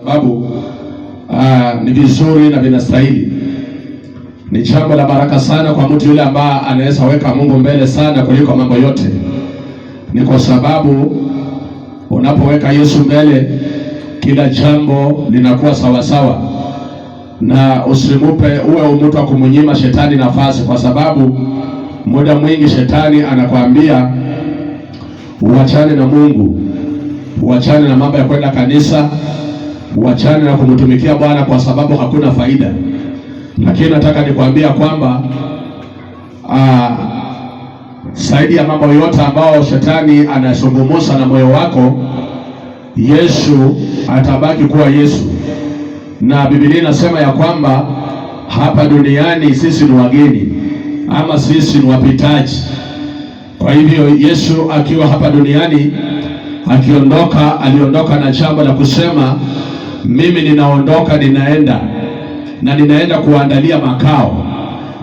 sababu ni vizuri na vinastahili. Ni jambo la baraka sana kwa mtu yule ambaye anaweza weka Mungu mbele sana kuliko mambo yote. Ni kwa sababu unapoweka Yesu mbele, kila jambo linakuwa sawa sawa, na usimupe uwe mtu wa kumnyima shetani nafasi, kwa sababu muda mwingi shetani anakuambia uachane na Mungu, uachane na mambo ya kwenda kanisa, uachane na kumtumikia Bwana kwa sababu hakuna faida. Lakini nataka nikwambia kwamba zaidi ya mambo yote ambao shetani anasungumusa na moyo wako, Yesu atabaki kuwa Yesu. Na Biblia inasema ya kwamba hapa duniani sisi ni wageni ama sisi ni wapitaji. Kwa hivyo Yesu akiwa hapa duniani, aliondoka na jambo la kusema, mimi ninaondoka, ninaenda kuandalia makao.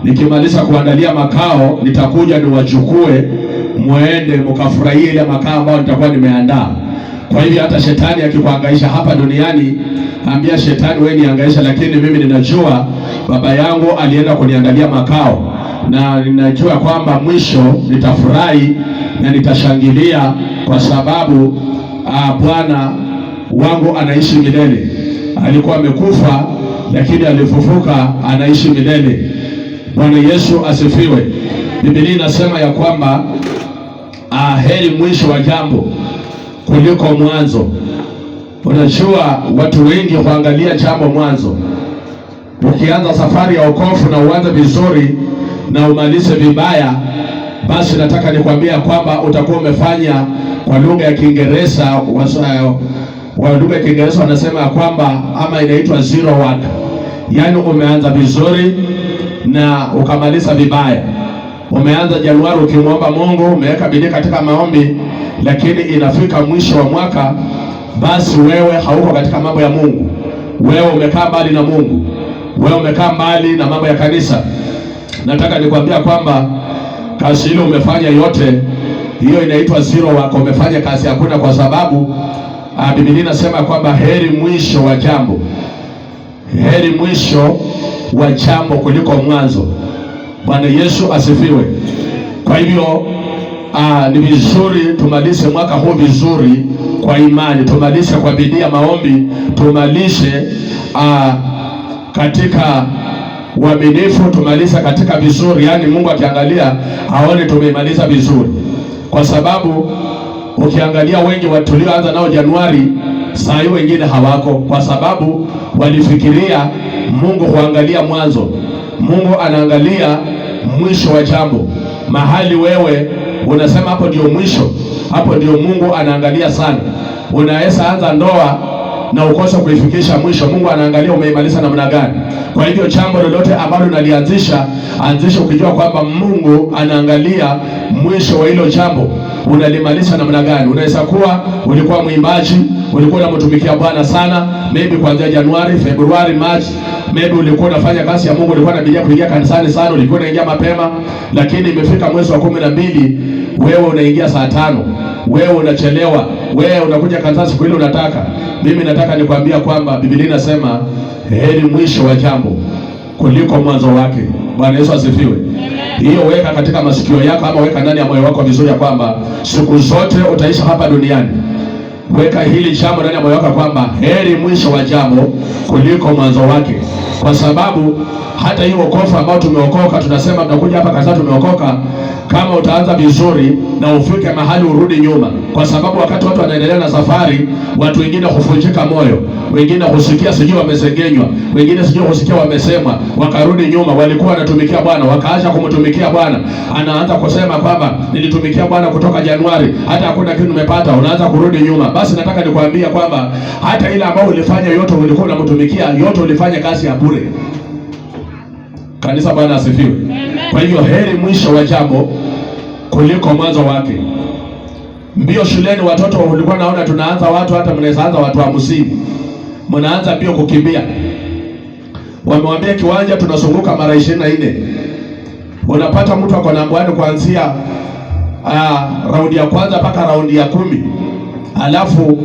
Nikimaliza kuandalia makao, nitakuja niwachukue muende mkafurahie ile makao ambayo nitakuwa nimeandaa. Kwa hivyo hata shetani akikuhangaisha hapa duniani, ambia shetani, wewe nihangaisha, lakini mimi ninajua baba yangu alienda kuniandalia makao, na ninajua kwamba mwisho nitafurahi na nitashangilia, kwa sababu Bwana wangu anaishi milele. Alikuwa amekufa lakini alifufuka, anaishi milele. Bwana Yesu asifiwe. Biblia inasema ya kwamba heri mwisho wa jambo kuliko mwanzo. Unajua watu wengi huangalia jambo mwanzo. Ukianza safari ya wokovu na uanze vizuri na umalize vibaya, basi nataka nikwambia kwamba utakuwa umefanya, kwa lugha ya Kiingereza wanasema ya kwamba ama inaitwa zero work. Yaani umeanza vizuri na ukamaliza vibaya. Umeanza Januari ukimwomba Mungu, umeweka bidii katika maombi, lakini inafika mwisho wa mwaka, basi wewe hauko katika mambo ya Mungu. Wewe umekaa mbali na Mungu. Wewe umekaa mbali na mambo ya kanisa. Nataka nikwambia kwamba kazi ile umefanya yote, hiyo inaitwa zero work. Umefanya kazi hakuna, kwa sababu Biblia inasema kwamba heri mwisho wa jambo, heri mwisho wa jambo kuliko mwanzo. Bwana Yesu asifiwe. Kwa hivyo ni vizuri tumalize mwaka huu vizuri kwa imani, tumalize kwa bidii ya maombi, tumalize katika uaminifu, tumalize katika vizuri. Yaani Mungu akiangalia aone tumemaliza vizuri, kwa sababu ukiangalia wengi tulioanza nao Januari, saa hiyo wengine hawako, kwa sababu walifikiria Mungu huangalia mwanzo. Mungu anaangalia mwisho wa jambo. Mahali wewe unasema hapo ndio mwisho, hapo ndio Mungu anaangalia sana. Unaweza anza ndoa na ukose kuifikisha mwisho, Mungu anaangalia umeimaliza namna gani. Kwa hivyo jambo lolote ambalo unalianzisha, anzisha ukijua kwamba Mungu anaangalia mwisho wa hilo jambo, unalimaliza namna gani. Unaweza kuwa ulikuwa mwimbaji, ulikuwa unamtumikia Bwana sana, maybe kuanzia Januari, Februari, March, maybe ulikuwa unafanya kazi ya Mungu, ulikuwa unabidia kuingia kanisani sana, ulikuwa unaingia mapema, lakini imefika mwezi wa 12, wewe unaingia saa 5, wewe unachelewa, wewe unakuja kanisani siku ile unataka. Mimi nataka nikwambia kwamba Biblia inasema heri mwisho wa jambo kuliko mwanzo wake. Bwana Yesu asifiwe. Hiyo weka katika masikio yako, ama weka ndani ya moyo wako vizuri, ya kwamba siku zote utaishi hapa duniani. Weka hili jambo ndani ya moyo wako kwamba heri mwisho wa jambo kuliko mwanzo wake, kwa sababu hata hiyo wokovu ambao tumeokoka, tunasema tunakuja hapa kanisani tumeokoka, kama utaanza vizuri na ufike mahali urudi nyuma, kwa sababu wakati watu wanaendelea na safari, watu wengine huvunjika moyo, wengine husikia sijui wamesengenywa, wengine sijui husikia wamesemwa, wakarudi nyuma. Walikuwa wanatumikia Bwana wakaacha kumtumikia Bwana. Anaanza kusema kwamba nilitumikia Bwana kutoka Januari, hata hakuna kitu nimepata, unaanza kurudi nyuma. Basi nataka nikwambia kwamba hata ile ambao ulifanya yote, ulikuwa unamtumikia yote, ulifanya kazi ya bure. Kanisa, Bwana asifiwe. Kwa hivyo heri mwisho wa jambo kuliko mwanzo wake. Mbio shuleni, watoto ulikuwa naona tunaanza watu, hata mnaweza anza watu 50, mnaanza mbio kukimbia. Wamewambia kiwanja tunazunguka mara 24. Unapata mtu ako na mbwani kuanzia raundi ya kwanza mpaka raundi ya 10. Alafu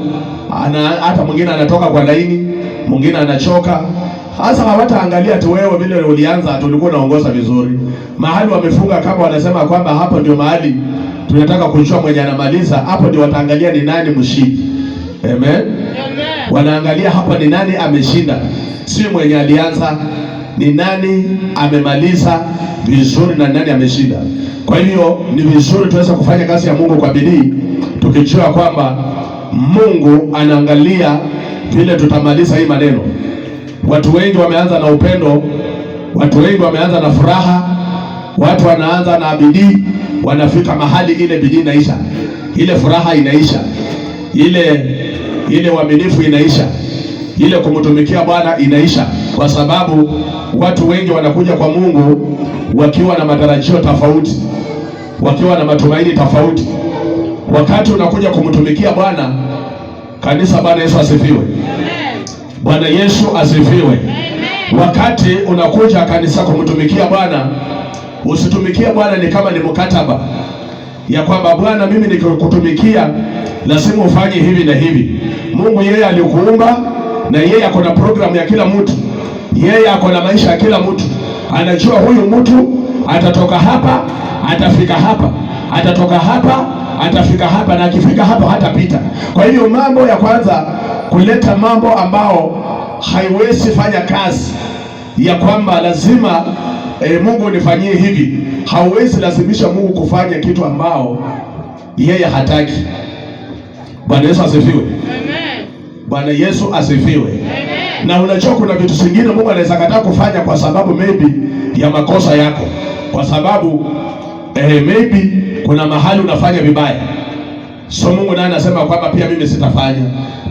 hata mwingine anatoka kwa laini, mwingine anachoka. Sasa hawataangalia tu wewe vile ulianza tulikuwa naongoza vizuri. Mahali wamefunga kama wanasema kwamba hapo ndio mahali tunataka kujua mwenye anamaliza, hapo ndio wataangalia ni nani mshindi. Amen. Wanaangalia hapa ni nani ameshinda, si mwenye alianza, ni nani amemaliza vizuri na nani ameshinda. Kwa hivyo ni vizuri tuweze kufanya kazi ya Mungu kwa bidii, tukijua kwamba Mungu anaangalia vile tutamaliza hii maneno. Watu wengi wameanza na upendo, watu wengi wameanza na furaha, watu wanaanza na bidii, wanafika mahali ile bidii inaisha, ile furaha inaisha, ile uaminifu inaisha, ile kumtumikia Bwana inaisha, kwa sababu watu wengi wanakuja kwa Mungu wakiwa na matarajio tofauti, wakiwa na matumaini tofauti. Wakati unakuja kumtumikia Bwana, kanisa, Bwana Yesu asifiwe. Bwana Yesu asifiwe. Wakati unakuja kanisa kumtumikia Bwana, usitumikia Bwana ni kama ni mkataba ya kwamba Bwana, mimi nikikutumikia lazima ufanye hivi na hivi. Mungu yeye alikuumba na yeye ako na programu ya kila mtu. Yeye ako na maisha ya kila mtu. Anajua huyu mtu atatoka hapa, atafika hapa, atatoka hapa, atafika hapa, na akifika hapa hatapita. Kwa hiyo mambo ya kwanza kuleta mambo ambao haiwezi fanya kazi ya kwamba lazima Mungu nifanyie hivi. Hauwezi lazimisha Mungu kufanya kitu ambao yeye hataki. Bwana Yesu asifiwe. Amen. Bwana Yesu asifiwe. Amen. Na unajua kuna vitu vingine Mungu anaweza kataa kufanya kwa sababu maybe ya makosa yako. Kwa sababu maybe kuna mahali unafanya vibaya. So Mungu naye anasema kwamba pia mimi sitafanya.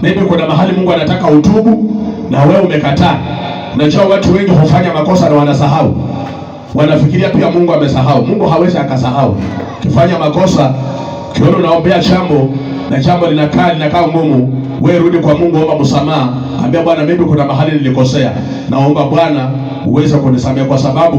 Maybe kuna mahali Mungu anataka utubu na wewe umekataa. Unajua watu wengi hufanya makosa na wanasahau. Wanafikiria pia Mungu amesahau. Mungu hawezi akasahau. Ukifanya makosa, kiona unaombea jambo na jambo linakaa ngumu, wewe rudi kwa Mungu, omba msamaha. Ambia Bwana, mimi kuna mahali nilikosea. Naomba Bwana uweze kunisamehe, kwa sababu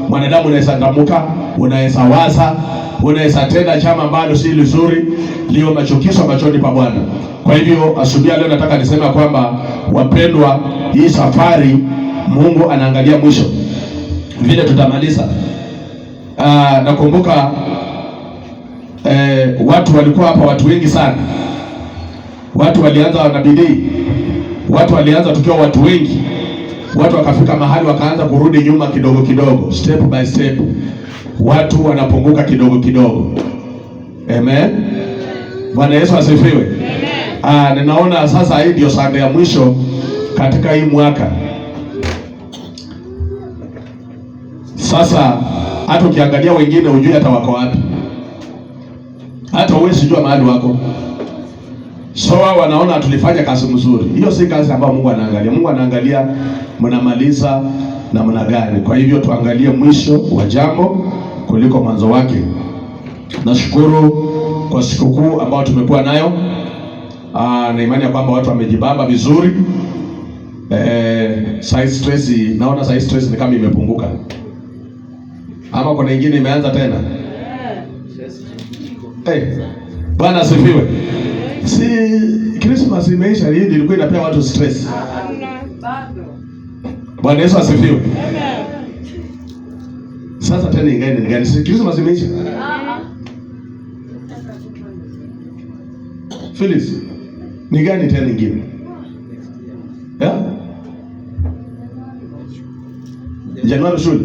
mwanadamu unaweza ngamuka, unaweza waza, unaweza tenda jambo ambalo si nzuri, leo machukizo machoni pa Bwana. Kwa hivyo asubuhi leo nataka niseme kwamba wapendwa, hii safari Mungu anaangalia mwisho vile tutamaliza. Nakumbuka watu walikuwa hapa, watu wengi sana. Watu walianza na bidii, watu walianza tukiwa watu wengi, watu wakafika mahali wakaanza kurudi nyuma kidogo kidogo, step by step. Watu wanapunguka kidogo kidogo. Amen. Bwana Yesu asifiwe. Amen. Ninaona sasa hii ndio Sunday ya mwisho katika hii mwaka. Sasa hata ukiangalia wengine ujue hata wako wapi. Hata wewe sijua mahali wako. So wanaona tulifanya kazi mzuri. Hiyo si kazi ambayo Mungu anaangalia. Mungu anaangalia mnamaliza na mna gani. Kwa hivyo tuangalie mwisho wa jambo kuliko mwanzo wake. Nashukuru kwa sikukuu ambayo tumekuwa nayo. Na imani ya kwamba watu wamejibamba vizuri. Side stress, naona side stress ni kama imepunguka. Ama kuna nyingine imeanza tena. Bwana asifiwe. Si Christmas imeisha, hii ilikuwa inapea watu stress. Bwana Yesu asifiwe. Sasa tena ingine ni gani? Si Christmas imeisha? Phyllis, ni gani tena ingine? Januari shule.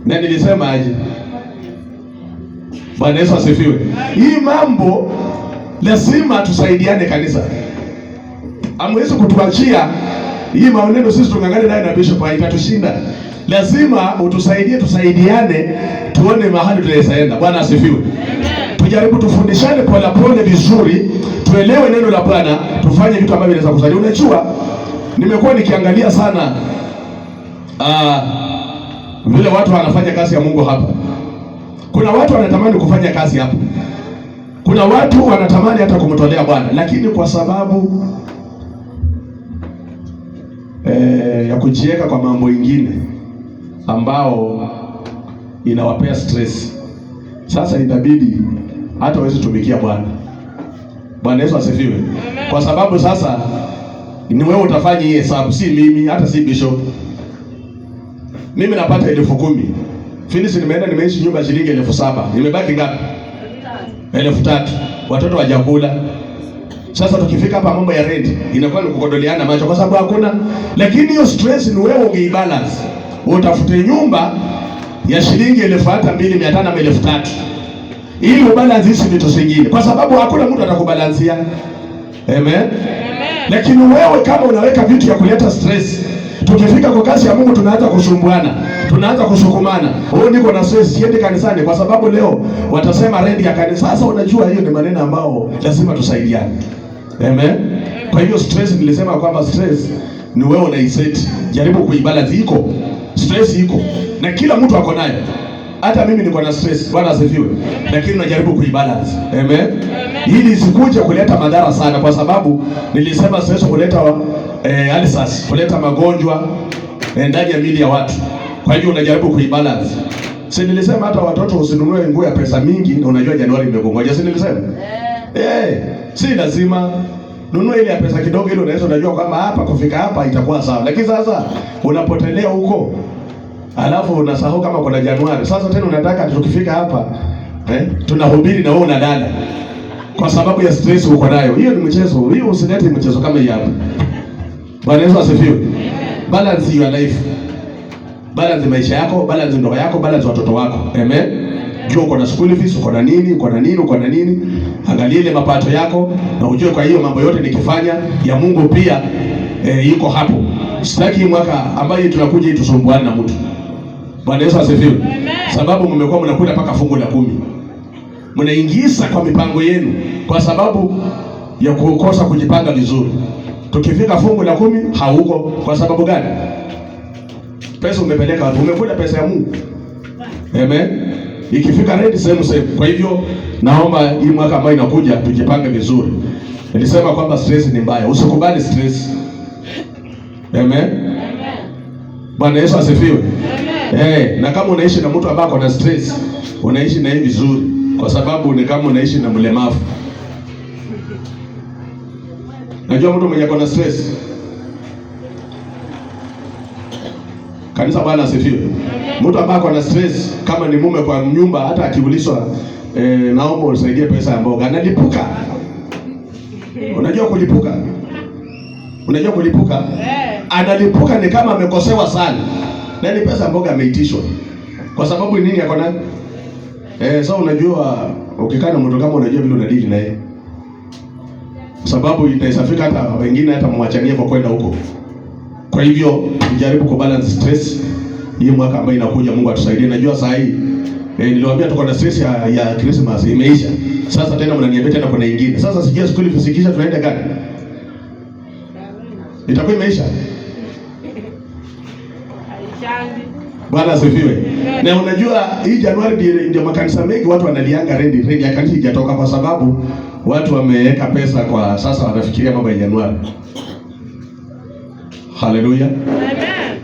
Na nilisema aje? Bwana Yesu asifiwe. Hii mambo lazima tusaidiane kanisa. Hamwezi kutuachia hii maneno sisi tungangane naye na bishop haitatushinda. Lazima utusaidie, tusaidiane tuone mahali tunaenda. Bwana asifiwe. Amen. Tujaribu tufundishane pole pole vizuri, tuelewe neno la Bwana, tufanye vitu ambavyo vinaweza kusaidia. Unajua, nimekuwa nikiangalia sana vile watu wanafanya kazi ya Mungu hapa. Kuna watu wanatamani kufanya kazi hapa. Kuna watu wanatamani hata kumtolea Bwana, lakini kwa sababu ya kujiweka kwa mambo mengine ambao inawapea stress. Sasa itabidi hata waweze tumikia Bwana. Bwana Yesu asifiwe. Kwa sababu sasa ni wewe utafanya hii hesabu, si mimi, hata si bishop. Mimi napata 10,000. Phyllis nimeenda nimeishi nyumba shilingi 7,000. Nimebaki ngapi? 3,000. Watoto wajakula. Sasa tukifika hapa mambo ya rent inakuwa ni kukodoleana macho kwa sababu hakuna. Lakini hiyo stress ni wewe ungeibalance. Utafute nyumba ya shilingi 2,500 ama 3,000. Ili ubalance hizi vitu zingine kwa sababu hakuna mtu atakubalansia. Amen. Lakini wewe kama unaweka vitu ya kuleta stress, tukifika kwa kazi ya Mungu tunaanza kusumbuana, tunaanza kusukumana. Wewe niko na stress, siende kanisani kwa sababu leo watasema rent ya kanisa. Sasa unajua hiyo ni maneno ambao lazima tusaidiane. Amen. Kwa hiyo stress nilisema kwamba stress ni wewe unaiset. Jaribu kuibalance, iko. Stress iko. Na kila mtu ako nayo. Hata mimi niko na stress, Bwana asifiwe. Lakini najaribu kuibalance. Amen. Ili isikuje kuleta madhara sana kwa sababu nilisema stress kuleta ulcers, kuleta magonjwa ndani ya miili ya watu. Kwa hiyo unajaribu kuibalance. Si nilisema hata watoto usinunue nguo ya pesa mingi na unajua Januari imegongoja, si nilisema? Si lazima nunua ile ya pesa kidogo ile unaweza unajua kwamba hapa kufika hapa itakuwa sawa. Lakini sasa unapotelea huko alafu unasahau kama kuna Januari. Sasa tena unataka tukifika hapa tunahubiri na wewe unadada kwa sababu ya stress uko nayo. Hiyo ni mchezo. Hiyo usilete mchezo kama hii hapa. Bwana Yesu asifiwe. Balance your life. Balance maisha yako, balance ndoa yako, balance watoto wako. Amen. Jua uko na school fees, uko na nini, uko na nini, uko na nini. Angalia ile mapato yako na ujue kwa hiyo mambo yote nikifanya ya Mungu pia iko hapo. Sitaki mwaka ambayo tunakuja hii tusumbuane na mtu. Bwana Yesu asifiwe. Sababu mmekuwa mnakula paka fungu la 10. Mnaingiza kwa mipango yenu kwa sababu ya kukosa kujipanga vizuri. Tukifika fungu la 10 hauko kwa sababu gani? Pesa umepeleka wapi? Umekula pesa ya Mungu. Amen. Ikifika redi sehemu. Kwa hivyo naomba hii mwaka ambao inakuja tujipange vizuri. Nilisema kwamba stress ni mbaya. Usikubali stress. Amen. Bwana Yesu asifiwe. Na kama unaishi na mtu ambaye ana stress, unaishi na yeye vizuri kwa sababu ni kama unaishi na mlemavu. Najua mtu mwenye ana stress. Kanisa, Bwana asifiwe. Mtu ambaye ana stress kama ni mume kwa nyumba, hata akiulizwa naomba unisaidie pesa ya mboga, analipuka. Unajua kulipuka? Unajua kulipuka? Analipuka ni kama amekosewa sana. Na ni pesa mboga ameitishwa. Kwa sababu nini yako nayo? Sasa unajua ukikaa na mtu kama unajua vile unadili na yeye. Sababu itaisafika hata wengine hata mwachanie kwa kwenda huko. Kwa hivyo tujaribu kubalance stress hii mwaka ambao inakuja. Mungu atusaidie. Najua saa hii niliwaambia tuko na stress ya Christmas imeisha. Sasa tena mnaniambia tena kuna nyingine. Sasa sijui school fees ikisha tunaenda gani? Itakuwa imeisha. Bwana asifiwe. Na unajua hii Januari ndio makanisa mengi watu wanalianga rent ya kanisa hijatoka kwa sababu watu wameweka pesa kwa sasa wanafikiria mambo ya Januari. Haleluya. Amen.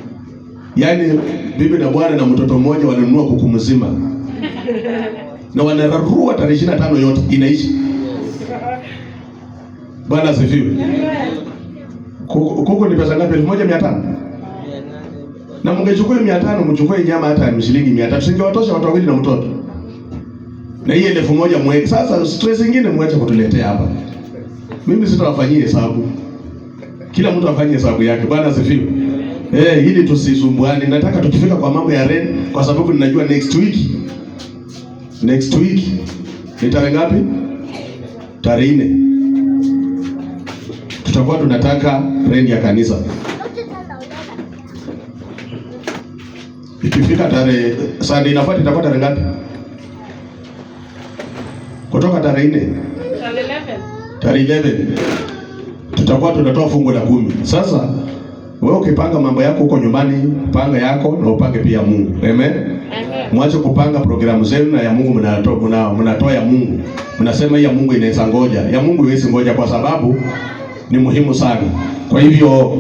Yaani bibi na bwana na mtoto mmoja wananunua kuku mzima. Na wanararua tarehe 25 yote inaishi. Bwana asifiwe. Kuku ni pesa ngapi? 1,500. Na mngechukua 500 mchukue nyama hata shilingi 300 singewatosha watu wawili na mtoto. Na hii 1,000 mweke. Sasa stress nyingine mwache kutuletea hapa. Mimi sitawafanyia hesabu. Kila mtu afanye hesabu yake. Bwana asifiwe. Ili tusisumbuane. Nataka tukifika kwa mambo ya rent kwa sababu ninajua next week ni tarehe ngapi? Tarehe 4. Tutakuwa tunataka rent ya kanisa. Ikifika tarehe Sunday inafuata itakuwa tarehe ngapi? Kutoka tarehe 4. Tarehe 11. Tutakuwa tunatoa fungu la 10. Sasa wewe ukipanga mambo yako huko nyumbani, panga yako na upange pia Mungu. Amen. Mwache kupanga programu zenu na ya Mungu mnatoa ya Mungu. Mnasema hii ya Mungu inaweza ngoja. Ya Mungu haiwezi ngoja kwa sababu ni muhimu sana. Kwa hivyo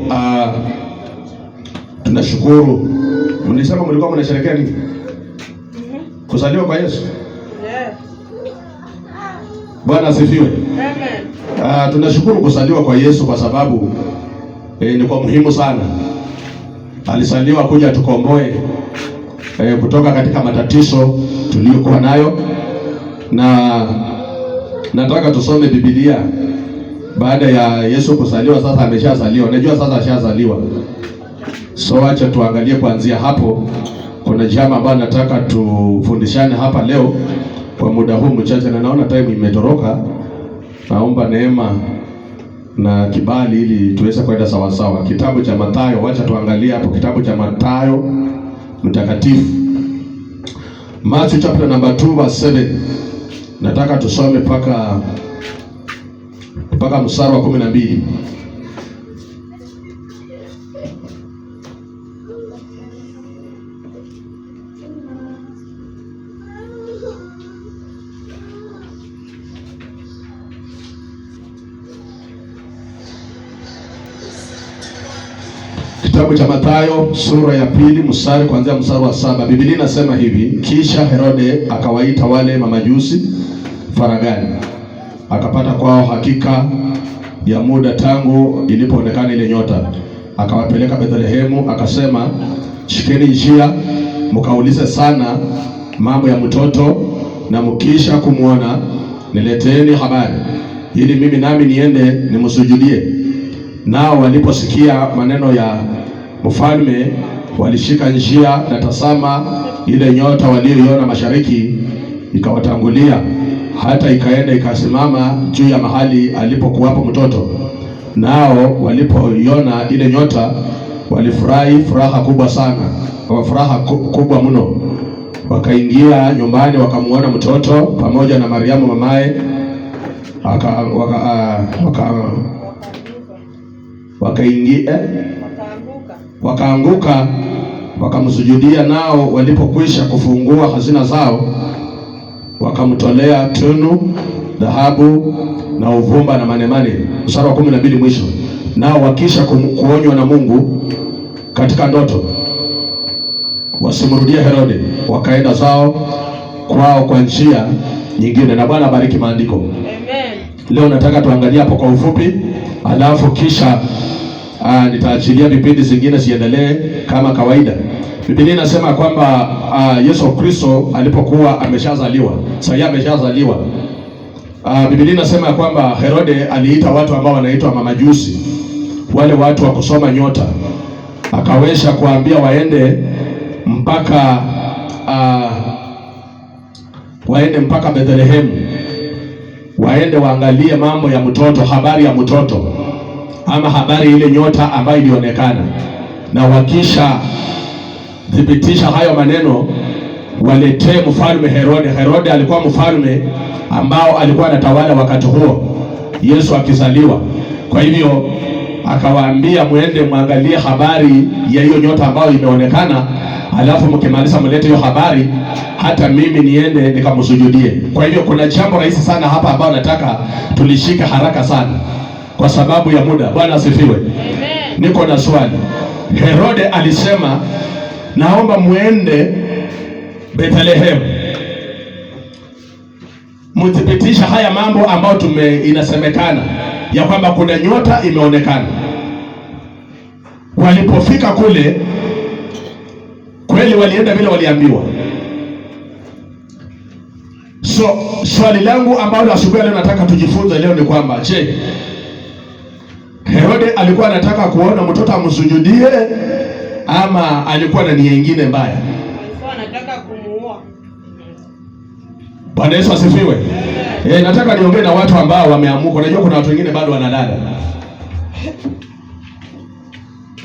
tunashukuru. Mlisema mlikuwa mnasherehekea nini? Kuzaliwa kwa Yesu. Bwana asifiwe. Amen. Tunashukuru kuzaliwa kwa Yesu kwa sababu ni kwa muhimu sana. Alizaliwa kuja tukomboe kutoka katika matatizo tuliyokuwa nayo, na nataka tusome Biblia baada ya Yesu kuzaliwa. Sasa ameshazaliwa, najua sasa ashazaliwa, so acha tuangalie kuanzia hapo. Kuna jambo ambalo nataka tufundishane hapa leo kwa muda huu mchache, na naona time imetoroka. Naomba neema na kibali ili tuweze kwenda sawa sawa. Kitabu cha Mathayo, wacha tuangalie hapo kitabu cha Mathayo mtakatifu, Matthew chapter number 2 verse 7. Nataka tusome mpaka mstari wa 12. Kitabu cha Mathayo sura ya 2 mstari kuanzia mstari wa 7. Biblia inasema hivi: kisha Herode akawaita wale mamajusi faragani, akapata kwao hakika ya muda tangu ilipoonekana ile nyota, akawapeleka Bethlehemu, akasema, shikeni njia mkaulize sana mambo ya mtoto, na mkisha kumwona nileteeni habari, ili mimi nami niende nimsujudie. Nao waliposikia maneno ya mfalme walishika njia, na tazama, ile nyota walioiona mashariki ikawatangulia, hata ikaenda ikasimama juu ya mahali alipokuwapo mtoto. Nao walipoiona ile nyota walifurahi furaha kubwa sana, furaha kubwa mno. Wakaingia nyumbani, wakamuona mtoto pamoja na Mariamu mamaye, wakaanguka wakamsujudia. Nao walipokwisha kufungua hazina zao, wakamtolea tunu, dhahabu na uvumba na manemane. Mstari wa 12 mwisho. Nao wakisha kuonywa na Mungu katika ndoto wasimrudie Herode, wakaenda zao kwao kwa njia nyingine. Na Bwana bariki maandiko. Amen. Leo nataka tuangalie hapo kwa ufupi, alafu kisha nitaachilia vipindi zingine siendelee kama kawaida. Biblia inasema kwamba Yesu Kristo alipokuwa ameshazaliwa, sasa ameshazaliwa. Biblia inasema kwamba Herode aliita watu ambao wanaitwa mamajusi, wale watu wa kusoma nyota, akaweza kuambia waende mpaka Bethlehemu, waende waangalie mambo ya mtoto, habari ya mtoto, ama habari ile nyota ambayo ilionekana. Na wakisha thibitisha hayo maneno, waletee mfalme Herode. Herode alikuwa mfalme ambao alikuwa anatawala wakati huo Yesu akizaliwa. Kwa hivyo akawaambia, muende muangalie habari ya hiyo nyota ambayo imeonekana, alafu mkimaliza mlete hiyo habari, hata mimi niende nikamsujudie. Kwa hivyo kuna jambo rahisi sana hapa ambao nataka tulishika haraka sana kwa sababu ya muda. Bwana asifiwe. Amen. Niko na swali. Herode alisema, naomba muende Bethlehemu mthibitisha haya mambo ambayo inasemekana ya kwamba kuna nyota imeonekana. Walipofika kule, kweli walienda vile waliambiwa? So swali langu ambalo asubuhi leo nataka tujifunze leo ni kwamba, je, Herode alikuwa anataka kuona mtoto amsujudie, ama alikuwa na nia nyingine mbaya? Alikuwa anataka kumuua. Bwana Yesu asifiwe. Nataka niongee na watu ambao wameamuka. Unajua kuna watu wengine bado wanadada.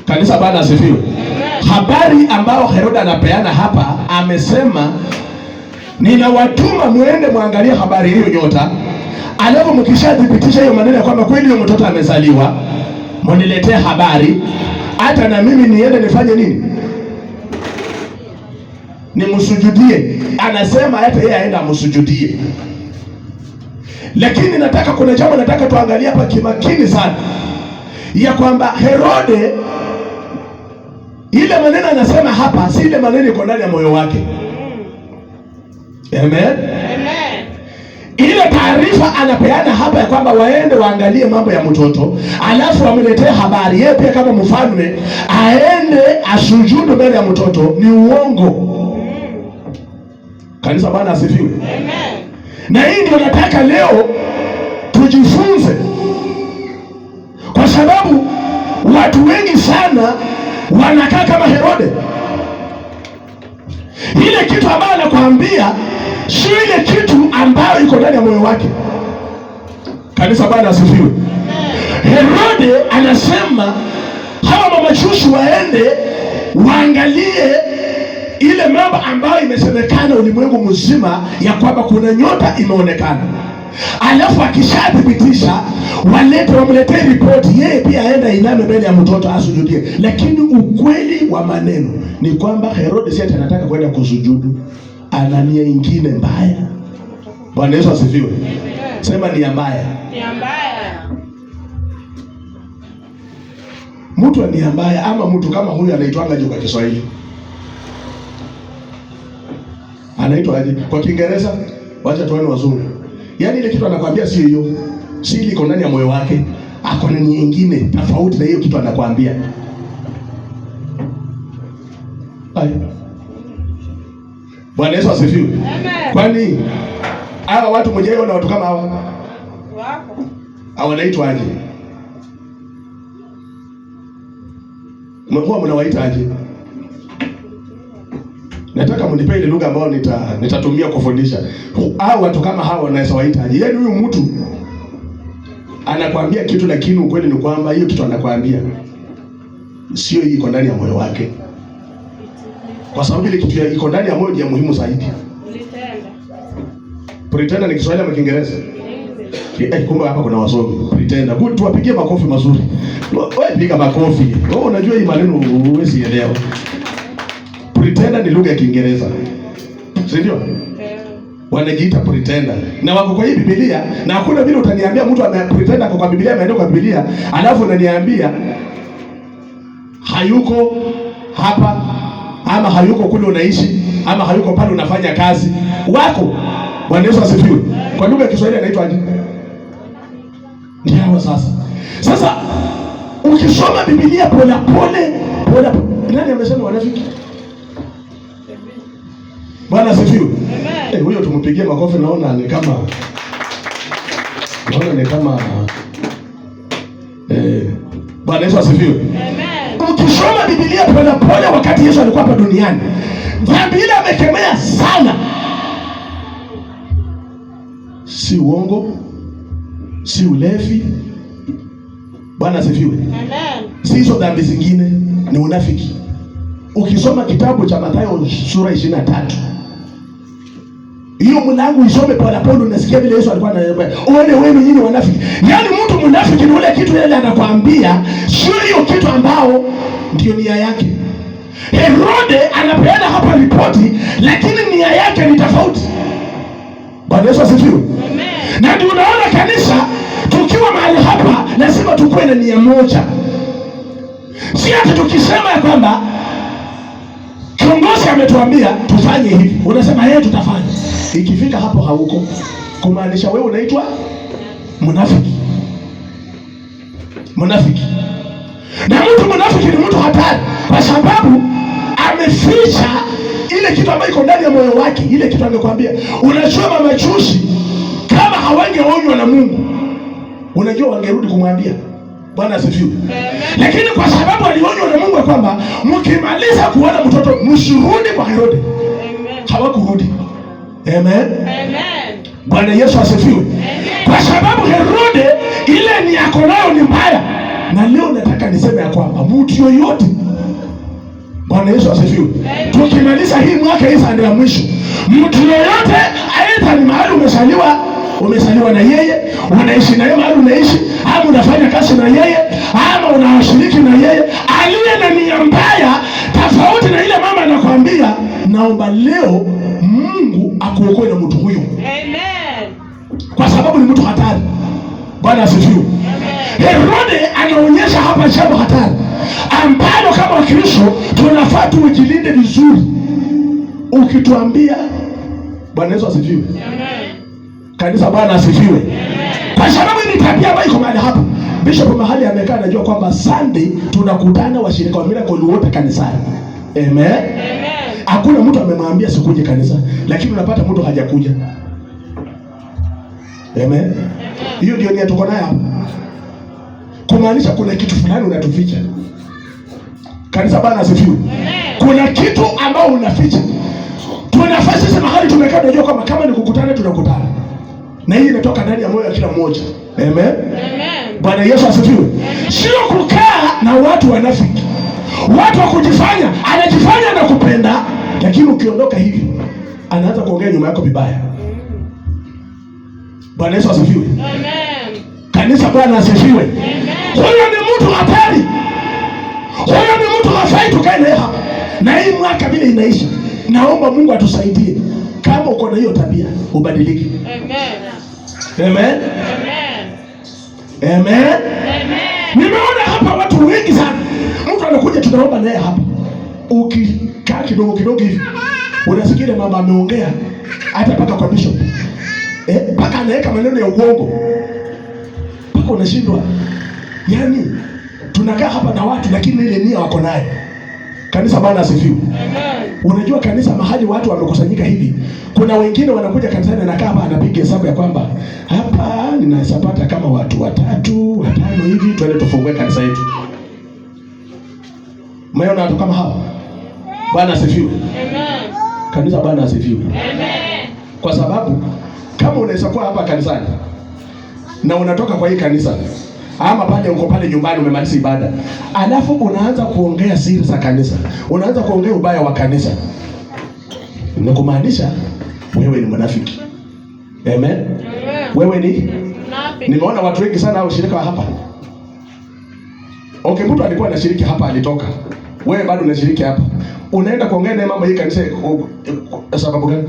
Kanisa, Bwana asifiwe. Habari ambao Herode anapeana hapa, amesema ninawatuma muende muangalie habari hiyo nyota, alafu mkishathibitisha hiyo maneno ya kwamba kweli huyo mtoto amezaliwa, mniletee habari, hata na mimi niende nifanye nini? Nimsujudie. Anasema hata yeye aenda amsujudie. Lakini kuna jambo nataka tuangalie hapa kimakini sana, ya kwamba Herode, ile maneno anasema hapa si ile maneno iko ndani ya moyo wake. Amen. Amen. ile taarifa anapeana hapa ya kwamba waende waangalie mambo ya mtoto, alafu wamletee habari yeye pia kama mfalme aende asujudu mbele ya mtoto, ni uongo. Kanisa, Bwana asifiwe. Amen. Na hii ndio nataka leo tujifunze, kwa sababu watu wengi sana wanakaa kama Herode. Ile kitu ambayo anakuambia sio ile kitu ambayo iko ndani ya moyo wake. Kanisa, Bwana asifiwe. Herode anasema hawa mamajusi waende waangalie ile mambo ambayo imesemekana ulimwengu mzima ya kwamba kuna nyota imeonekana, alafu akishathibitisha wamletee ripoti, yeye pia aenda iname mbele ya mtoto asujudie. Lakini ukweli wa maneno ni kwamba Herode si anataka kwenda kusujudu, ana nia nyingine mbaya. Bwana Yesu asifiwe. Sema nia mbaya. Nia mbaya. Mtu ani mbaya ama mtu kama huyu anaitwanga je kwa Kiswahili? Anaitwa aje kwa Kiingereza? Wacha tuone wazungu. Yaani ile kitu anakuambia si hiyo. Si ile iko ndani ya moyo wake. Ako na nia nyingine tofauti na hiyo kitu anakuambia. Ai. Bwana Yesu asifiwe. Amen. Kwani hawa watu mmoja na watu kama hawa wako hawanaitwa aje? Mungu mnawaita aje? Nataka mnipe ile lugha ambayo nitatumia kufundisha. Hao watu kama hawa wanaweza waita aje? Yaani huyu mtu anakuambia kitu, lakini ukweli ni kwamba hiyo kitu anakuambia sio hii iko ndani ya moyo wake. Kwa sababu ile kitu iko ndani ya moyo ni muhimu zaidi. Pretender ni Kiswahili ama Kiingereza? Kumbe hapa kuna wasomi. Pretender. Good, tuwapigie makofi mazuri. Wewe piga makofi. Wewe unajua hii maneno huwezi elewa. Pretender ni lugha ya Kiingereza. Si ndio? Wanajiita pretender. Na wako kwa hii Biblia, na hakuna vile utaniambia mtu pretender kwa Biblia, ameandika kwa Biblia, alafu unaniambia hayuko hapa ama hayuko kule unaishi ama hayuko pale unafanya kazi. Wako. Bwana Yesu asifiwe. Kwa lugha ya Kiswahili anaitwa aje? Ndio sasa ukisoma Biblia pole nani amesema wanafiki? Bwana asifiwe. Huyo tumpigie makofi, naona ni kama Bwana Yesu asifiwe. Amen. Ukisoma Biblia pole wakati Yesu alikuwa hapa duniani, dhambi ile amekemea sana. Si uongo, si ulevi. Bwana asifiwe. Amen. Si hizo dhambi zingine, ni unafiki. Ukisoma kitabu cha Mathayo sura 23, hiyo mlango isome pole unasikia vile Yesu alikuwa anasema, "Ole wenu nyinyi wanafiki." Yaani mtu mnafiki ni ule kitu yeye anakuambia, sio hiyo kitu ambao ndio nia yake. Herode anapeana hapa ripoti, lakini nia yake ni tofauti. Bwana Yesu asifiwe. Amen. Na ndio unaona kanisa tukiwa mahali hapa lazima tukue na nia moja. Si hata tukisema ya kwamba kiongozi ametuambia tufanye hivi, unasema yeye tutafanya. Ikifika hapo hauko, kumaanisha wewe unaitwa mnafiki. Mnafiki. Na mtu mnafiki ni mtu hatari, kwa sababu ameficha ile kitu ambayo iko ndani ya moyo wake. Ile kitu angekwambia, unajua mamajusi kama hawangeonywa na Mungu, unajua wangerudi kumwambia. Bwana asifiwe. Lakini kwa sababu alionywa na Mungu kwamba mkimaliza kuona mtoto msirudi kwa Herode. Amen. Hawakurudi. Amen. Amen. Bwana Yesu asifiwe. Amen. Kwa sababu Herode ile ni yako nayo ni mbaya. Na leo nataka niseme ya kwamba mtu yoyote, Bwana Yesu asifiwe, tukimaliza hii mwaka hii sande ya mwisho, mtu yoyote aidha ni mahali umesaliwa na yeye, unaishi na yeye mahali unaishi, ama unafanya kazi na yeye, ama unashiriki na yeye, aliye na nia mbaya tofauti na ile mama anakuambia, naomba leo Mungu akuokoe na mtu huyo. Amen. Kwa sababu ni mtu hatari. Bwana asifiwe. Herode anaonyesha hapa jambo hatari ambalo kama Wakristo tunafaa tujilinde vizuri. Ukituambia, Bwana Yesu asifiwe, Kanisa Bwana asifiwe. Kwa sababu ni tabia ambayo iko mahali hapa. Bishop mahali amekaa anajua kwamba Sunday tunakutana washirika wa Miracle wote kanisani. Amen. Hakuna mtu amemwambia sikuje kanisa, lakini unapata mtu hajakuja. Amen. Hiyo ndio nia tuko nayo hapa. Kumaanisha kuna kitu fulani unatuficha. Kanisa Bwana asifiwe. Kuna kitu ambao unaficha. Tunafasi sisi mahali tumekaa tunajua kwamba kama ni kukutana tunakutana. Na hii inatoka ndani ya moyo wa kila mmoja. Amen. Bwana Yesu asifiwe. Sio kukaa na watu wanafiki. Watu wa kujifanya, anajifanya na kupenda, lakini ukiondoka hivi anaanza kuongea nyuma yako vibaya. Bwana Yesu asifiwe. Amen. Kanisa Bwana asifiwe. Amen. Huyo ni mtu hatari. Huyo ni mtu hafai tukae naye hapa. Na hii mwaka vile inaisha, naomba Mungu atusaidie. Kama uko na hiyo tabia, ubadilike. Amen. Amen. Amen. Amen. Nimeona hapa watu wengi sana. Mtu anakuja tunaomba naye hapa. Ukikaa kidogo kidogo hivi, unasikia mama ameongea hata paka kwa bishop. Paka anaweka maneno ya uongo. Paka unashindwa. Yaani tunakaa hapa na watu lakini ile nia wako nayo. Kanisa Bwana asifiwe. Amen. Unajua kanisa mahali watu wamekusanyika hivi, kuna wengine wanakuja kanisani anakaa hapa anapiga hesabu ya kwamba hapa ninasapata kama watu 3, 5 hivi twende tufungue kanisa yetu. Umeona watu kama hao? Bwana asifiwe. Amen. Kanisa Bwana asifiwe. Amen. Kwa sababu kama unaweza kuwa hapa kanisani na unatoka kwa hii kanisa ama pale uko pale nyumbani umemaliza ibada, alafu unaanza kuongea siri za kanisa, unaanza kuongea ubaya wa kanisa, ni kumaanisha wewe ni mnafiki. Amen. Wewe ni mnafiki. Nimeona watu wengi sana au shirika hapa. Okay, mtu alikuwa anashiriki hapa alitoka. Wewe bado unashiriki hapa. Unaenda kuongea naye mambo hii kanisa sababu gani?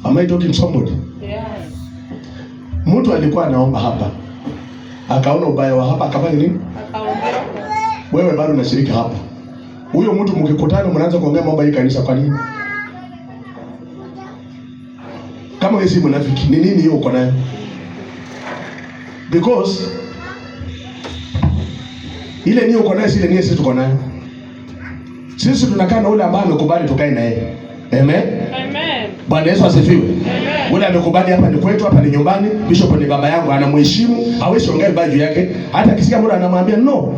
Am I talking to somebody? Yes. Mtu alikuwa anaomba hapa, akaona ubaya wa hapa, akafanya nini? Akaongea. Wewe bado unashiriki hapa. Huyo mtu mkikutana mnaanza kuongea mambo hii kanisa kwa nini? Kama wewe si mnafiki, ni nini hiyo uko nayo? Because ile ni uko nayo, ile ni sisi tuko nayo. Sisi tunakaa na ule ambaye amekubali tukae na yeye. Amen. Amen. Bwana Yesu asifiwe. Amen. Ule amekubali hapa ni kwetu, hapa ni nyumbani, bishop ni baba yangu, anamheshimu, hawezi ongea vibaya juu yake. Hata kisikia mtu anamwambia no.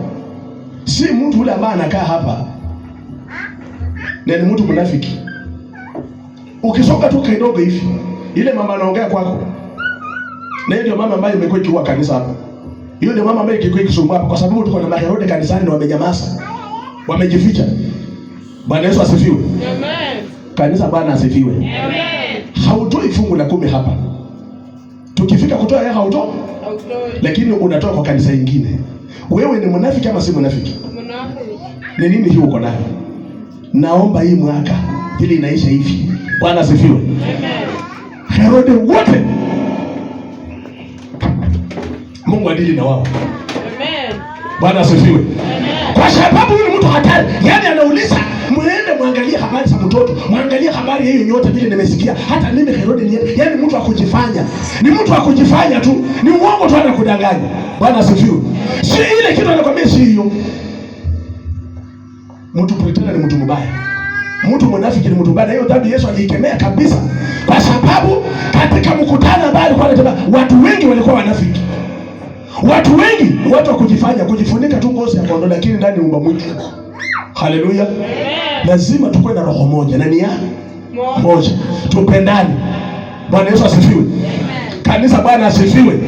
Si mtu ule ambaye anakaa hapa. Ni mtu mnafiki. Ukisonga tu kidogo hivi, ile mama anaongea kwako. Na hiyo ndio mama ambaye imekuwa ikiua kanisa hapa. Hiyo ndio mama ambaye ilikuwa ikisumbua hapa kwa sababu tuko na maherode kanisani na wamenyamaza. Wamejificha. Bwana Yesu asifiwe. Amen. Kanisa Bwana asifiwe. Amen. Hautoi fungu la 10 hapa. Tukifika kutoa yeye hautoi. Lakini unatoa kwa kanisa lingine. Wewe ni mnafiki ama si mnafiki? Mnafiki. Ni nini hiyo uko nayo? Naomba hii mwaka ili inaisha hivi. Bwana asifiwe. Amen. Herode wote Mungu adili na wao. Amen. Bwana asifiwe. Amen. Kwa sababu huyu mtu hatari, yani anauliza muende muangalie habari za mtoto, muangalie habari hiyo nyote vile nimesikia. Hata mimi Herode ni yani mtu akujifanya. Ni mtu akujifanya tu. Ni uongo tu anakudanganya. Bwana asifiwe. Si ile kitu anakuambia si hiyo. Mtu pretenda ni mtu mbaya. Mtu mnafiki ni mtu mbaya. Hiyo dhambi Yesu aliikemea kabisa. Kwa sababu katika mkutano ambao alikuwa anatenda watu wengi walikuwa wanafiki. Watu wengi watu wa kujifanya, kujifunika tu ngozi ya kondoo lakini ndani umba mwitu. Haleluya. Lazima tukue na roho moja na nia moja. Tupendane. Bwana Yesu asifiwe. Kanisa Bwana asifiwe.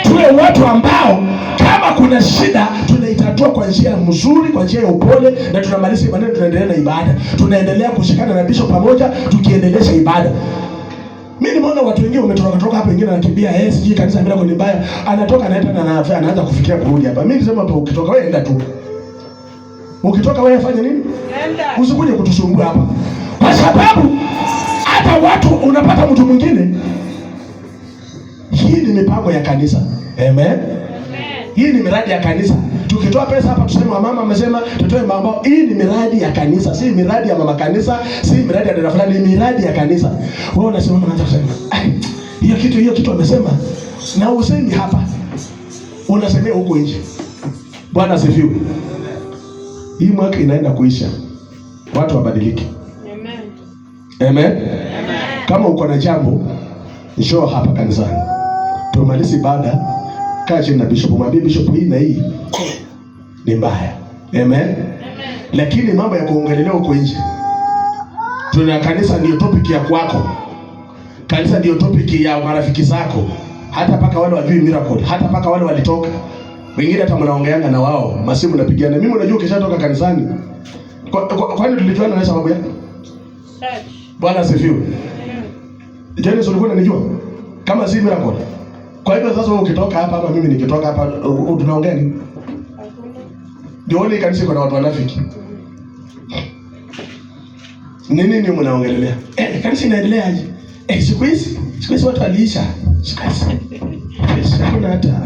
Tuwe watu ambao kama kuna shida tunaitatua kwa njia nzuri, kwa njia ya upole na tunamaliza ibada, tunaendelea na ibada. Tunaendelea kushikana na bishop pamoja tukiendelesha ibada. Mimi nimeona watu wengine wametoka hapa, wengine wanakimbia sijui kanisa bila kwa mbaya, anatoka anaenda na anaanza kufikiria kurudi hapa. Mimi nisema hapo, ukitoka wewe enda tu. Ukitoka wewe fanya nini? Enda. Usikuje kutusumbua hapa. Kwa sababu hata watu unapata mtu mwingine. Hii ni mipango ya kanisa. Amen. Amen. Hii ni miradi ya kanisa. Tukitoa pesa hapa tuseme mama amesema tutoe mambo. Hii ni miradi ya kanisa, si miradi ya mama kanisa, si miradi ya dada fulani, ni miradi ya kanisa. Wewe unasema unaanza kusema, hiyo kitu amesema na usemi hapa. Unasemea huko nje. Bwana asifiwe. Hii mwaka inaenda kuisha. Watu wabadilike. Amen. Amen. Kama uko na jambo, njoo hapa kanisani. Tumalize ibada, kaa chini na bishop, mwambie bishop hii na hii ni mbaya. Amen. Lakini mambo ya kuongelelea huko nje. Tuna kanisa ndio topic ya kwako. Kanisa ndio topic ya marafiki zako. Hata paka wale wajui miracle, hata paka wale walitoka. Wengine hata mnaongeanga na wao, masimu napigana. Mimi unajua ukishatoka kanisani. Kwani tulijuana na sababu yako? Bwana asifiwe. Jana ulikuwa unanijua kama si miracle. Kwa hivyo sasa wewe ukitoka hapa ama mimi nikitoka hapa tunaongea nini? Ndio wale kanisa kuna watu wanafiki. Nini mnaongelelea? Kanisa inaendelea aje? Siku hizi watu waliisha. Hakuna hata.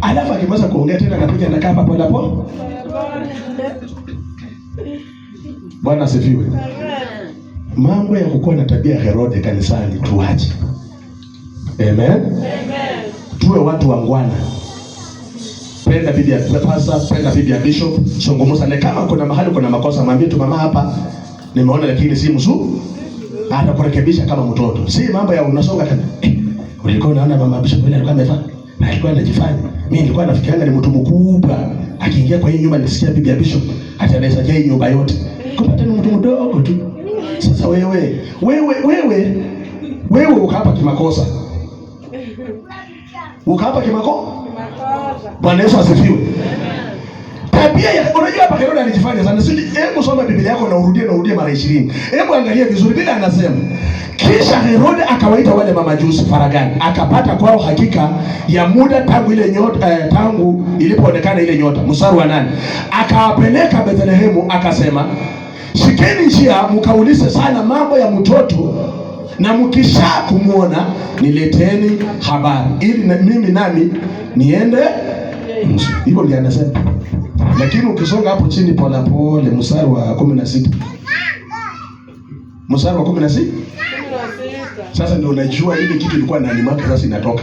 Alafu akimaliza kuongea tena anakuja anakaa hapa pole pole. Bwana asifiwe. Mambo ya kukuwa na tabia Herode kanisani tuache. Amen. Tuwe watu wangwana. Penda bibi ya pastor, penda bibi ya bishop, zungumza naye. Kama kuna mahali kuna makosa mwambie tu, mama hapa nimeona lakini si mzuri. Atakurekebisha kama mtoto. Si mambo ya unasonga kana. Ulikuwa unaona mama bishop yule alikuwa amefanya na alikuwa anajifanya. Mimi nilikuwa nafikirianga ni mtu mkubwa. Akiingia kwa hii nyumba nisikia bibi ya bishop hata anaweza jai nyumba yote. Kupata ni mtu mdogo tu. Sasa wewe ukapa kimakosa. Ukapa kimakosa. Bwana Yesu asifiwe. Tabia ya unajua hapa Herode alijifanya sana. Hebu soma Biblia yako na urudie mara 20. Hebu angalia vizuri bila anasema. Kisha Herode akawaita wale mamajusi faragani. Akapata kwao hakika ya muda tangu ile nyota tangu ilipoonekana ile nyota. Mstari wa 8. Akawapeleka Bethlehemu akasema, shikeni njia mkaulize sana mambo ya mtoto, na mkisha kumuona nileteni habari ili mimi nami niende. Hivyo ndio anasema. Lakini ukisonga hapo chini pole pole mstari wa 16. Mstari wa 16. Sasa ndio unajua ile kitu ilikuwa ndani mwake sasa inatoka.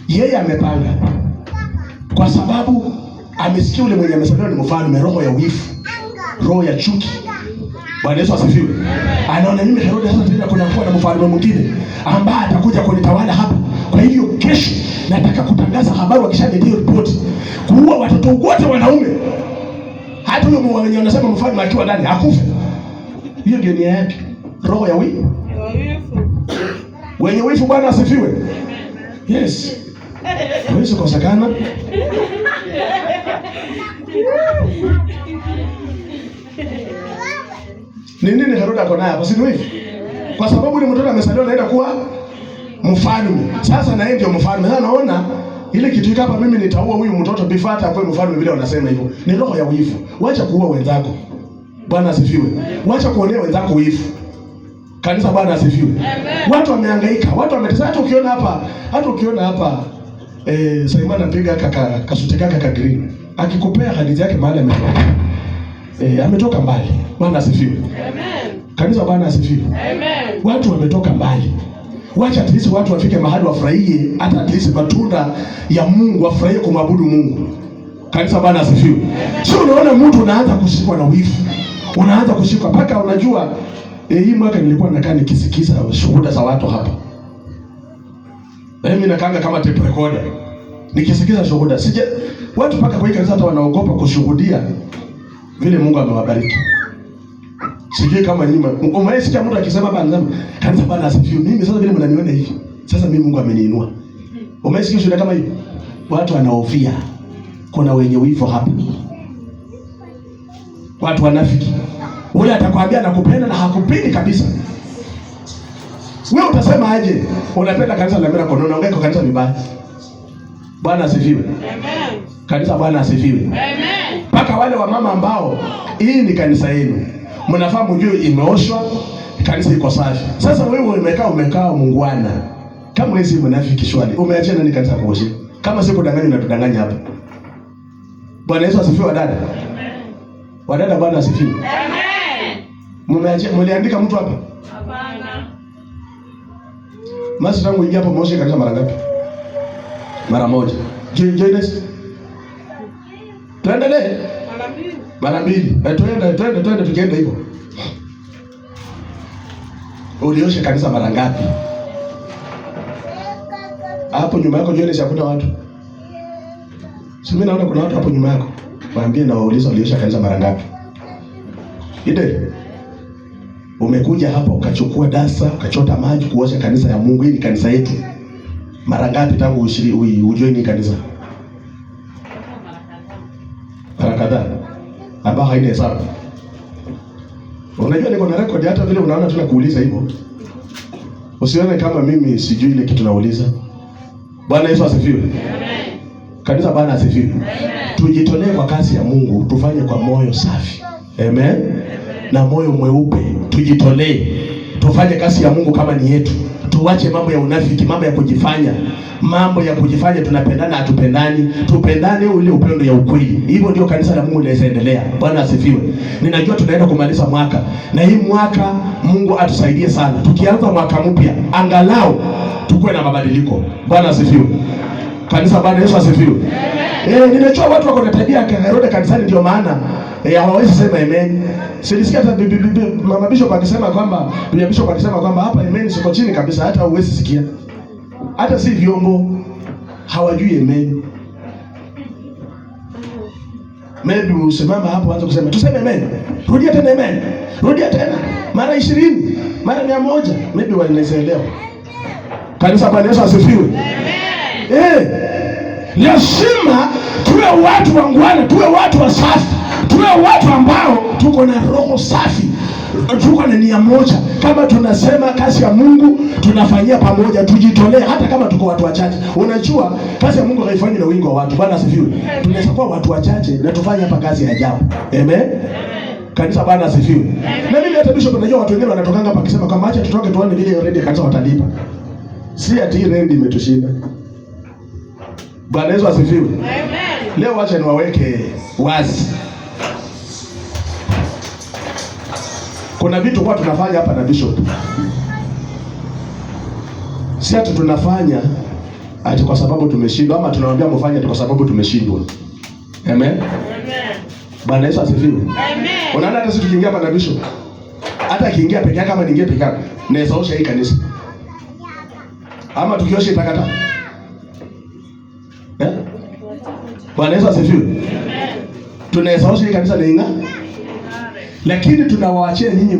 Yeye amepanga. Kwa sababu amesikia ule mwenye amesaliwa ni mfalme, roho ya wifu, roho ya chuki. Bwana Yesu asifiwe. Anaona mimi Herode sasa tena kuna kuwa na mfalme mwingine ambaye atakuja kunitawala hapa. Kwa hiyo kesho nataka kutangaza habari wakishaniletea ripoti kuua watoto wote wanaume. Hata huyo mwenye anasema mfalme akiwa ndani akufe. Hiyo ndio nia yake. Roho ya wifu. Wenye wifu Bwana asifiwe. Yes. Hawezi kukosekana. Nini Herode ako naye hapa si wifu? Kwa sababu yule mtoto amesaliwa anaenda kuwa mfalme. Sasa na yeye ndio mfalme. Sasa naona ile kitu hapa mimi nitaua huyu mtoto bifata kwa mfalme vile wanasema hivyo. Ni roho ya wifu. Wacha kuua wenzako. Bwana asifiwe. Wacha kuonea wenzako wifu. Kanisa Bwana asifiwe. Watu wamehangaika, watu wametesa. Hata ukiona hapa Simon anapiga kasute kaka green. Akikupea hadithi yake mahali ametoka. Ametoka mbali. Bwana asifiwe. Amen. Kanisa Bwana asifiwe. Amen. Watu wametoka mbali. Wacha at least watu wafike mahali wafurahie hata at least matunda ya Mungu, wafurahie kumwabudu Mungu. Kanisa Bwana asifiwe. Sio unaona mtu unaanza kushikwa na wivu. Unaanza kushikwa paka unajua hii mwaka nilikuwa nakaa nikisikiza shuhuda za watu hapa. Mimi nakaanga kama tape recorder. Nikisikiza shuhuda. Watu paka kwa kanisa hata wanaogopa kushuhudia vile Mungu amewabariki. Sijui kama nyuma. Umeisikia mtu akisema bana kanisa Bwana asifiwe. Mimi sasa vile mnaniona hivi. Sasa mimi Mungu ameniinua. Umeisikia shuhuda kama hiyo? Watu wanaofia. Kuna wenye wivu hapa. Watu wanafiki. Ule atakwambia nakupenda na hakupendi kabisa. Wewe utasema aje? Unapenda kanisa la Miracle, unaongea kwa kanisa vibaya. Bwana asifiwe. Amen. Kanisa Bwana asifiwe. Amen. Paka wale wa mama ambao hii ni kanisa yenu. Mnafahamu mjue imeoshwa, kanisa iko safi. Sasa wewe umekaa Munguana. Kama wewe si mnafiki shwali, umeachana nani kanisa kuoshi? Kama si kudanganya unatudanganya hapa. Bwana Yesu asifiwe wadada. Wadada Bwana asifiwe. Mliandika mtu hapa? Hapana. Masi tangu ingia hapo moshe kanisa mara ngapi? Mara moja. Joines. Tuendelee. Mara mbili. Twende tukienda hivyo. Uliosha kanisa mara ngapi? Hapo nyuma yako Joines hakuna watu. Si mimi naona kuna watu hapo nyuma yako. Waambie na wauliza uliosha kanisa mara ngapi? Ide. Umekuja hapa ukachukua dasa, ukachota maji kuosha kanisa ya Mungu. Hii ni kanisa yetu. Mara ngapi tangu ujoin kanisa? Mara kadhaa. Ambao haina hesabu. Unajua niko na record hata vile unaona tunakuuliza hivyo. Usione kama mimi sijui ile kitu nauliza. Bwana Yesu asifiwe. Amen. Kanisa Bwana asifiwe. Amen. Tujitolee kwa kazi ya Mungu, tufanye kwa moyo safi. Amen. Na moyo mweupe, tujitolee. Tufanye kazi ya Mungu kama ni yetu. Tuache mambo ya unafiki, mambo ya kujifanya. Mambo ya kujifanya tunapendana hatupendani. Tupendane ule upendo ya ukweli. Hivyo ndio kanisa la Mungu linaendelea. Bwana asifiwe. Ninajua tunaenda kumaliza mwaka. Na hii mwaka Mungu atusaidie sana. Tukianza mwaka mpya, angalau tukue na mabadiliko. Bwana asifiwe. Kanisa Bwana Yesu asifiwe. Nimejua watu wako na tabia ya Herode kanisani, ndio maana hawawezi sema amen. Silisikia hata mama bishop akisema kwamba bishop alisema kwamba hapa amen siko chini kabisa, hata huwezi sikia. Hata si vyombo hawajui amen. Maybe usimama hapo anza kusema tuseme amen. Rudia tena amen. Rudia tena mara 20, mara 100. Maybe wanaelewa. Kanisa Bwana Yesu asifiwe. Lazima tuwe watu wangwana, tuwe watu wasafi, tuwe watu ambao tuko na roho safi, tuko na nia moja. Kama tunasema kazi ya Mungu tunafanyia pamoja, tujitolee hata kama tuko watu wachache. Unajua kazi ya Mungu haifanyi na wingi wa watu. Bwana asifiwe. Tunaweza kuwa watu wachache na tufanye hapa kazi ya ajabu. Amen. Kanisa Bwana asifiwe. Na mimi hata bishop najua watu wengine wanatokanga hapa akisema kama acha tutoke tuone vile already kanisa watalipa. Si ati rent imetushinda. Bwana Yesu asifiwe. Amen. Leo acha niwaweke wazi. Kuna vitu kwa tunafanya hapa na bishop. Si ati tunafanya ati kwa sababu tumeshindwa, ama tunawaambia mfanye ati kwa sababu tumeshindwa. Amen. Amen. Bwana Yesu asifiwe. Amen. Unaona hata sisi tukiingia hapa na bishop, hata kiingia peke yake kama niingie peke yake, naweza osha hii kanisa. Ama tukiosha itakata. Bwana Yesu asifiwe. Amen. Tunaweza osha hii kanisa na inga. Lakini tunawaachia nyinyi